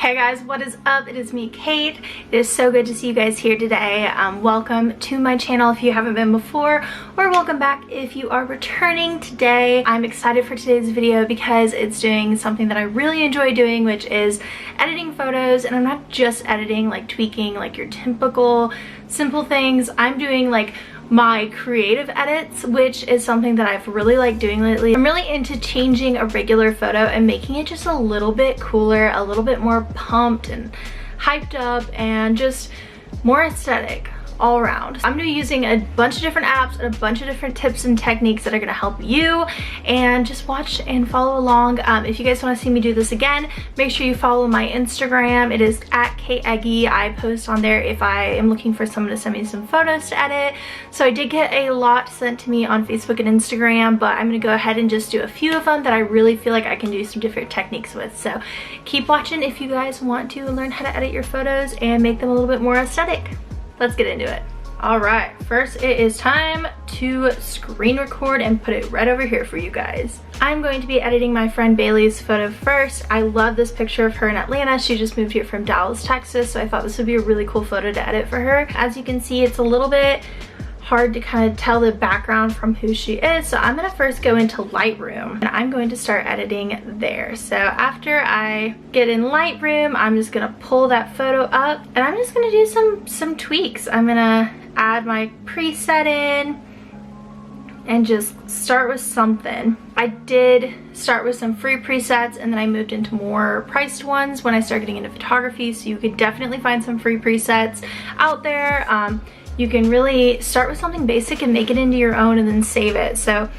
Hey guys, what is up? It is me, Kate. It is so good to see you guys here today. Welcome to my channel if you haven't been before, or welcome back if you are returning today. I'm excited for today's video because it's doing something that I really enjoy doing, which is editing photos. And I'm not just editing, like tweaking like your typical simple things. I'm doing like my creative edits, which is something that I've really liked doing lately. I'm really into changing a regular photo and making it just a little bit cooler, a little bit more pumped and hyped up, and just more aesthetic all around. I'm gonna be using a bunch of different apps and a bunch of different tips and techniques that are gonna help you, and just watch and follow along. If you guys want to see me do this again, make sure you follow my Instagram. It is at @kateeggy. I post on there if I am looking for someone to send me some photos to edit. So I did get a lot sent to me on Facebook and Instagram, but I'm gonna go ahead and just do a few of them that I really feel like I can do some different techniques with. So keep watching if you guys want to learn how to edit your photos and make them a little bit more aesthetic. Let's get into it. All right, first it is time to screen record and put it right over here for you guys. I'm going to be editing my friend Bailey's photo first. I love this picture of her in Atlanta. She just moved here from Dallas, Texas, so I thought this would be a really cool photo to edit for her. As you can see, it's a little bit hard to kind of tell the background from who she is, so I'm gonna first go into Lightroom and I'm going to start editing there. So after I get in Lightroom, I'm just gonna pull that photo up and I'm just gonna do some tweaks. I'm gonna add my preset in and just start with something. I did start with some free presets and then I moved into more priced ones when I started getting into photography, so you could definitely find some free presets out there. You can really start with something basic and make it into your own and then save it. So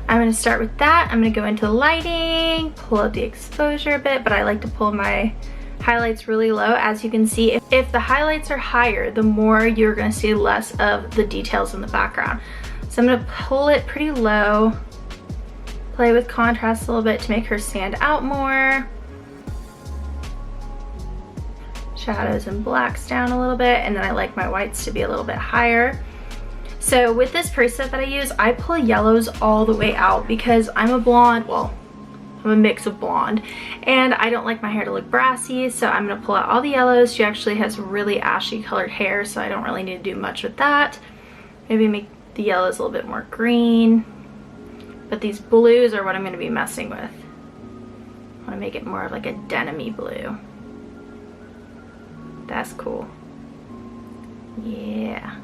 I'm gonna start with that. I'm gonna go into lighting, pull up the exposure a bit, but I like to pull my highlights really low. As you can see, if the highlights are higher, the more you're gonna see less of the details in the background. So I'm gonna pull it pretty low, play with contrast a little bit to make her stand out more. Shadows and blacks down a little bit, and then I like my whites to be a little bit higher. So with this preset that I use, I pull yellows all the way out because I'm a blonde, well, I'm a mix of blonde, and I don't like my hair to look brassy, so I'm gonna pull out all the yellows. She actually has really ashy colored hair, so I don't really need to do much with that. Maybe make the yellows a little bit more green, but these blues are what I'm gonna be messing with. I wanna make it more of like a denim-y blue. That's cool. Yeah.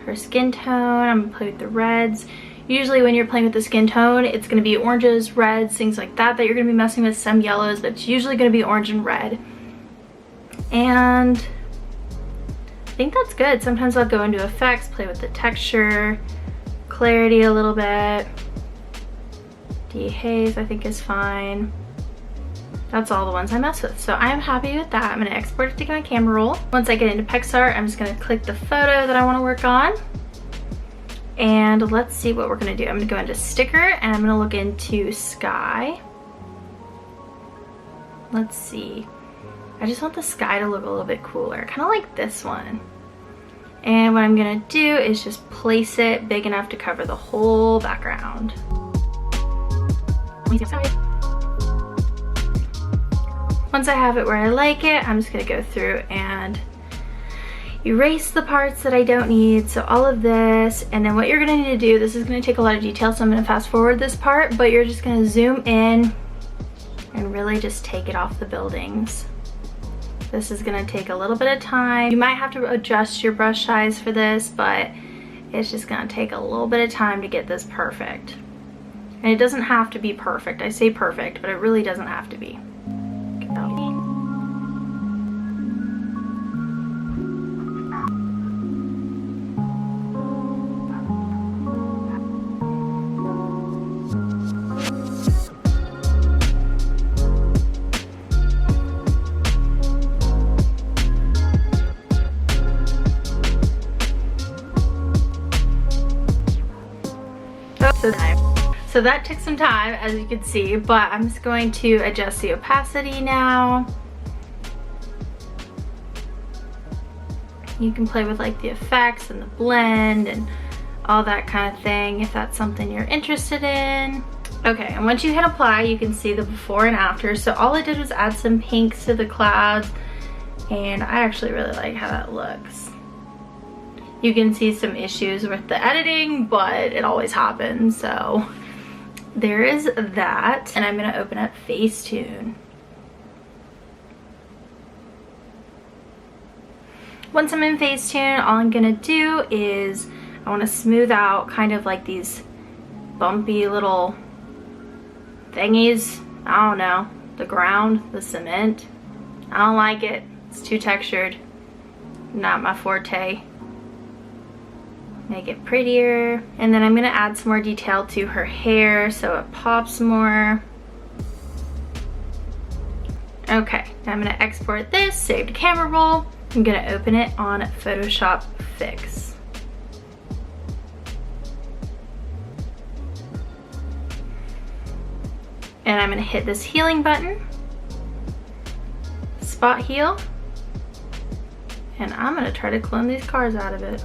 Her skin tone, I'm gonna play with the reds. Usually when you're playing with the skin tone, it's gonna be oranges, reds, things like that you're gonna be messing with. Some yellows, but it's usually gonna be orange and red. And I think that's good. Sometimes I'll go into effects, play with the texture, clarity a little bit. Dehaze I think is fine. That's all the ones I mess with. So I'm happy with that. I'm gonna export it to my camera roll. Once I get into Picsart, I'm just gonna click the photo that I wanna work on. And let's see what we're gonna do. I'm gonna go into sticker and I'm gonna look into sky. Let's see. I just want the sky to look a little bit cooler, kind of like this one. And what I'm gonna do is just place it big enough to cover the whole background. Once I have it where I like it, I'm just gonna go through and erase the parts that I don't need. So all of this, and then what you're gonna need to do, this is gonna take a lot of detail, so I'm gonna fast forward this part, but you're just gonna zoom in and really just take it off the buildings. This is gonna take a little bit of time. You might have to adjust your brush size for this, but it's just gonna take a little bit of time to get this perfect. And it doesn't have to be perfect. I say perfect, but it really doesn't have to be. So that took some time, as you can see, but I'm just going to adjust the opacity now. You can play with like the effects and the blend and all that kind of thing if that's something you're interested in. Okay, and once you hit apply, you can see the before and after. So all I did was add some pinks to the clouds, and I actually really like how that looks. You can see some issues with the editing, but it always happens, so there is that. And I'm gonna open up Facetune. Once I'm in Facetune, all I'm gonna do is I wanna smooth out kind of like these bumpy little thingies. I don't know, the ground, the cement. I don't like it. It's too textured. Not my forte. Make it prettier. And then I'm gonna add some more detail to her hair so it pops more. Okay, now I'm gonna export this, save to camera roll. I'm gonna open it on Photoshop Fix. And I'm gonna hit this healing button, spot heal, and I'm gonna try to clone these cars out of it.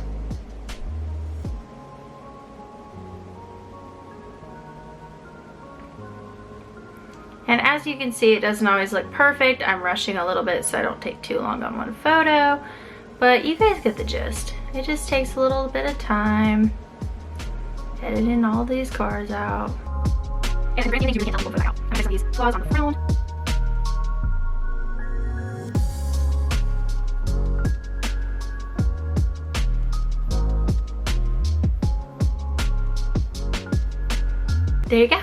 And as you can see, it doesn't always look perfect. I'm rushing a little bit so I don't take too long on one photo, but you guys get the gist. It just takes a little bit of time editing all these cars out. And I'm bringing things you really can't tell people out. I'm gonna these flaws on the front. There you go.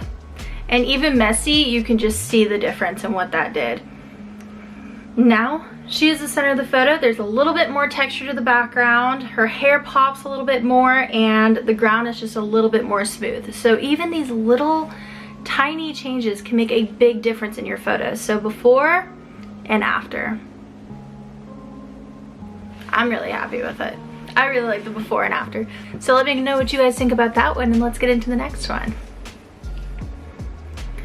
And even messy, you can just see the difference in what that did. Now, she is the center of the photo. There's a little bit more texture to the background. Her hair pops a little bit more, and the ground is just a little bit more smooth. So even these little tiny changes can make a big difference in your photos. So before and after. I'm really happy with it. I really like the before and after. So let me know what you guys think about that one, and let's get into the next one.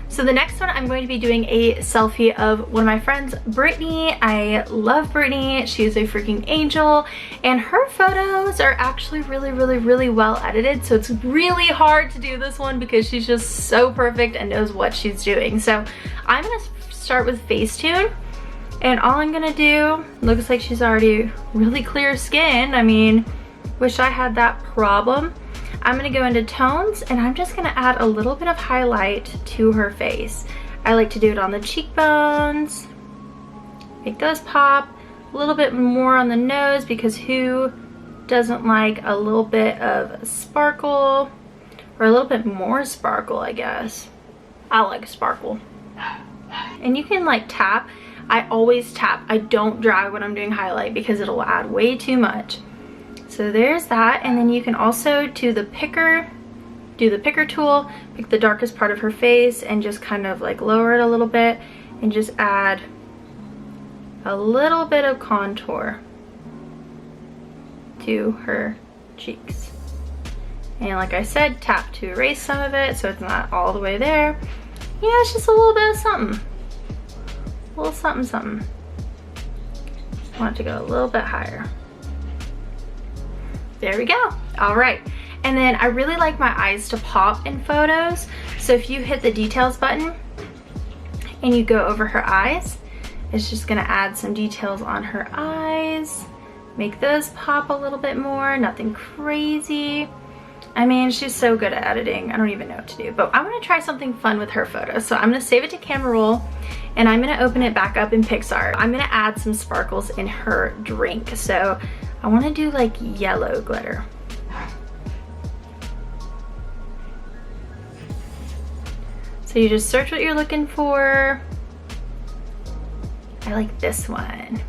So the next one, I'm going to be doing a selfie of one of my friends, Brittany. I love Brittany. She's a freaking angel, and her photos are actually really well edited. So it's really hard to do this one because she's just so perfect and knows what she's doing. So I'm gonna start with Facetune, and all I'm gonna do, looks like she's already really clear skin. I mean, wish I had that problem. I'm gonna go into tones, and I'm just gonna add a little bit of highlight to her face. I like to do it on the cheekbones, make those pop, a little bit more on the nose, because who doesn't like a little bit of sparkle, or a little bit more sparkle, I guess. I like sparkle. And you can like tap. I always tap. I don't drag when I'm doing highlight because it'll add way too much. So there's that, and then you can also do the picker tool, pick the darkest part of her face and just kind of like lower it a little bit and just add a little bit of contour to her cheeks. And like I said, tap to erase some of it so it's not all the way there. Yeah, it's just a little bit of something. A little something something. Just want it to go a little bit higher. There we go. All right. And then I really like my eyes to pop in photos. So if you hit the details button and you go over her eyes, it's just gonna add some details on her eyes, make those pop a little bit more, nothing crazy. I mean, she's so good at editing. I don't even know what to do, but I'm gonna try something fun with her photos. So I'm gonna save it to camera roll, and I'm gonna open it back up in Picsart. I'm gonna add some sparkles in her drink. So I wanna do like yellow glitter. So you just search what you're looking for. I like this one.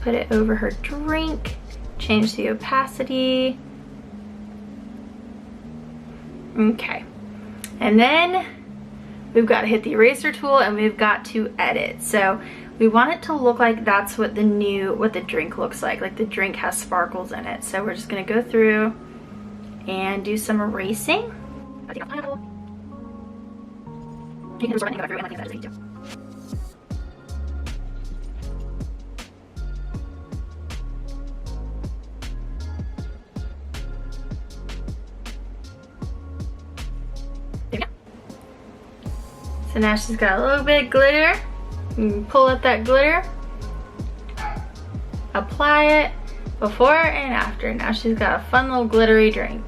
Put it over her drink, change the opacity. Okay, and then we've got to hit the eraser tool and we've got to edit. So we want it to look like that's what the drink looks like the drink has sparkles in it. So we're just gonna go through and do some erasing. I think pineapple. You can absorb anything about everyone, like that is too. So now she's got a little bit of glitter. You can pull up that glitter, apply it before and after. Now she's got a fun little glittery drink.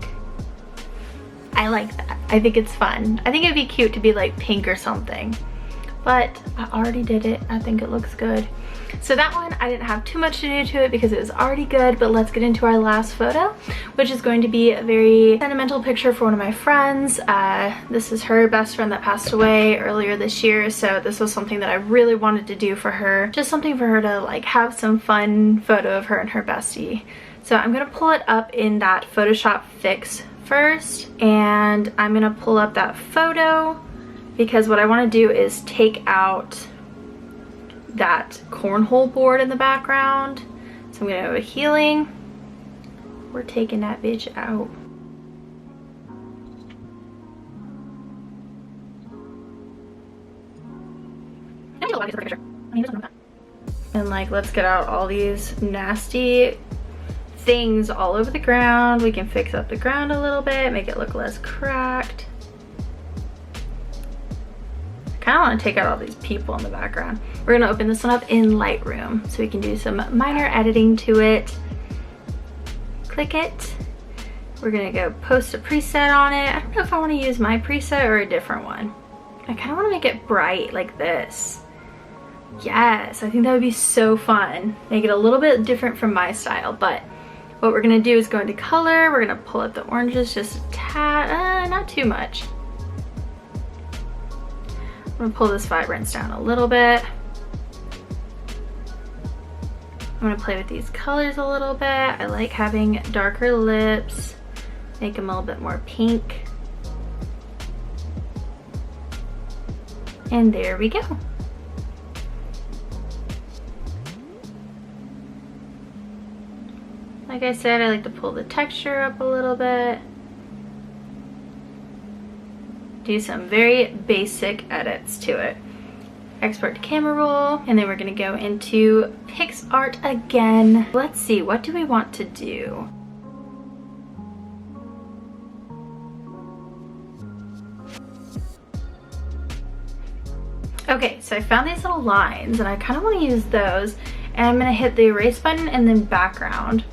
I like that. I think it's fun. I think it'd be cute to be like pink or something, but I already did it. I think it looks good. So that one, I didn't have too much to do to it because it was already good, but let's get into our last photo, which is going to be a very sentimental picture for one of my friends. This is her best friend that passed away earlier this year, so this was something that I really wanted to do for her. Just something for her to like have some fun photo of her and her bestie. So I'm gonna pull it up in that Photoshop Fix first, and I'm gonna pull up that photo because what I wanna do is take out that cornhole board in the background. So I'm gonna go to healing. We're taking that bitch out. And like, let's get out all these nasty things all over the ground. We can fix up the ground a little bit, make it look less cracked. I kind of want to take out all these people in the background. We're gonna open this one up in Lightroom so we can do some minor editing to it. Click it. We're gonna go post a preset on it. I don't know if I want to use my preset or a different one. I kind of want to make it bright like this. Yes, I think that would be so fun. Make it a little bit different from my style, but what we're gonna do is go into color. We're gonna pull up the oranges just a tad, not too much. I'm gonna pull this vibrance down a little bit. I'm gonna play with these colors a little bit. I like having darker lips, make them a little bit more pink. And there we go. Like I said, I like to pull the texture up a little bit. Do some very basic edits to it. Export to camera roll, and then we're gonna go into Picsart again. Let's see, what do we want to do? Okay, so I found these little lines and I kind of want to use those, and I'm gonna hit the erase button and then background,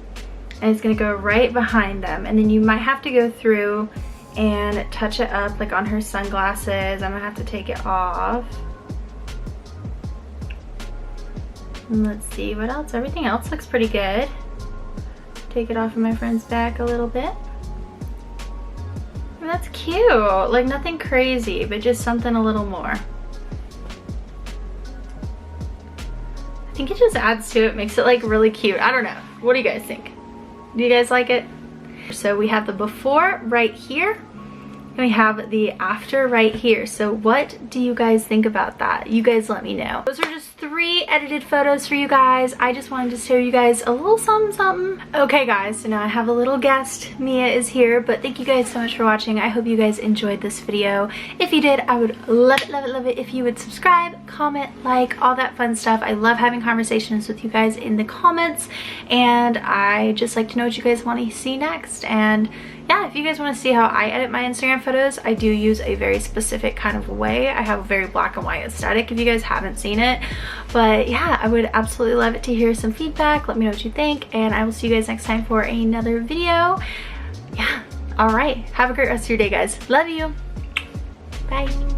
and it's gonna go right behind them, and then you might have to go through and touch it up like on her sunglasses. I'm gonna have to take it off. And let's see what else. Everything else looks pretty good. Take it off of my friend's back a little bit. And that's cute. Like nothing crazy, but just something a little more. I think it just adds to it, makes it like really cute. I don't know. What do you guys think? Do you guys like it? So we have the before right here, and we have the after right here. So what do you guys think about that? You guys let me know. Those are just 3 edited photos for you guys. I just wanted to show you guys a little something something. Okay guys, so now I have a little guest. Mia is here, but thank you guys so much for watching. I hope you guys enjoyed this video. If you did, I would love it, love it, love it if you would subscribe, comment, like, all that fun stuff. I love having conversations with you guys in the comments, and I just like to know what you guys want to see next. And yeah, if you guys want to see how I edit my Instagram photos, I do use a very specific kind of way. I have a very black and white aesthetic if you guys haven't seen it. But yeah, I would absolutely love it to hear some feedback. Let me know what you think, and I will see you guys next time for another video. Yeah, all right. Have a great rest of your day, guys. Love you. Bye.